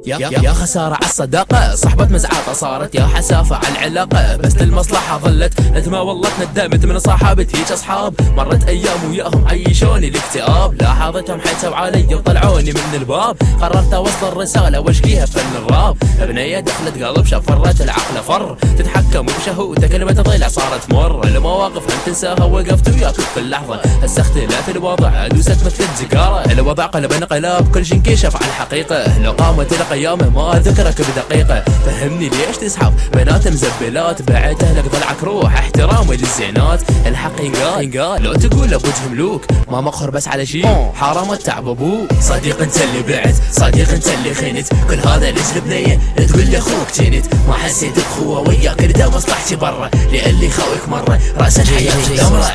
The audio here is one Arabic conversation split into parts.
يا خسارة على الصداقة، صحبة مزعاطة صارت يا حسافة على العلاقة، بس للمصلحة ظلت ندمة والله ندمت من صحابتي هيج اصحاب، مرت ايام وياهم عيشوني الاكتئاب، لاحظتهم حتوا علي وطلعوني من الباب، قررت اوصل الرسالة واشقيها فن الراب، بنية دخلت قلب شفرت العقل فر، تتحكم بشهوته كلمة ضلع صارت مر، المواقف هم تنساها وقفت وياك في اللحظة، هسه اختلاف الوضع دوست مثل الزقارة، الوضع قلب انقلاب كل شي انكشف على الحقيقة، لو قامت القيامة ما اذكرك بدقيقة، فهمني ليش تسحب بنات مزبلات، بعد اهلك ضلعك روح احترامي للزينات، الحق ينقال لو تقول بوجه ملوك، ما مقهر بس على شي حرام التعب ابوك، صديق انت اللي بعت صديق انت اللي خنت، كل هذا ليش البنية تقول لي اخوك جنت، ما حسيت بخوة وياك ردا مصلحتي برا، لألي خويك مرة راس الحياة دمرة.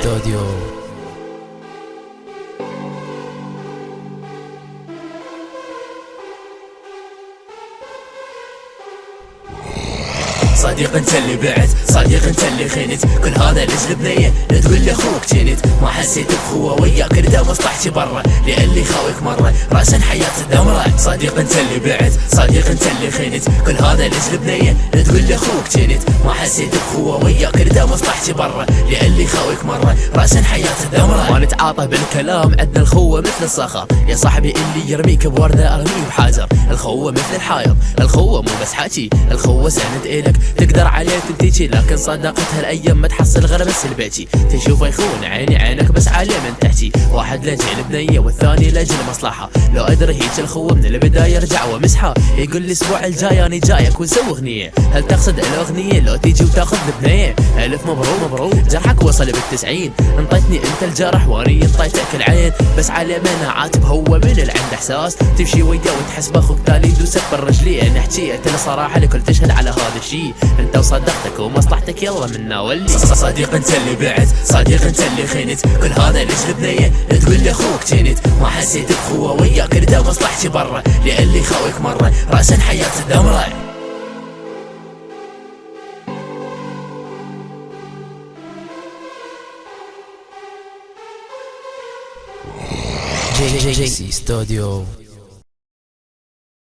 صديق انت اللي بعت صديق انت اللي خنت، كل هذا ليش البنية تقول لي اخوك جنت، ما حسيت بخوة وياك ردا مصلحتي برا، لألي خويك مرة راسا حياة دمرة، صديق انت اللي بعت صديق انت اللي خنت، كل هذا ليش البنية تقول لي اخوك جنت، ما حسيت بخوة وياك ردا مصلحتي برا، لألي خويك مرة راسا حياة دمرة، ما نتعاطى بالكلام عندنا الخوة مثل الصخر، يا صاحبي اللي يرميك بوردة ارميه بحجر، الخوة مثل الحائط الخوة مو بس حكي، الخوة سند الك تقدر عليه تنتجي، لكن صداقتها الايام ما تحصل غير بس البيتي، تشوفه يخون عيني عينك بس عليه من تحتي، واحد لاجل بنيه والثاني لاجل مصلحه، لو ادري هيك الخوه من البدايه ارجع ومسحه، يقول لي الاسبوع الجاي انا جايك ونسوي اغنيه، هل تقصد الاغنيه لو تيجي وتاخذ البنيه، الف مبروك جرحك وصل بالتسعين، انطيتني انت الجرح واني انطيتك العين، بس على من عاتب هو من اللي عنده احساس، تمشي وياه وتحس باخوك تالي يدوسك بالرجلين، حكيت انا صراحه الكل تشهد على هذا الشيء، انت وصدقتك ومصلحتك يلا منا ولي، صديق انت اللي بعت صديق انت اللي خنت، كل هذا ليش البنية تقول لي اخوك جنت، ما حسيت بخوة وياك ردا مصلحتي برا، لألي خويك مرة راسا حياة دمرة. JC Studio.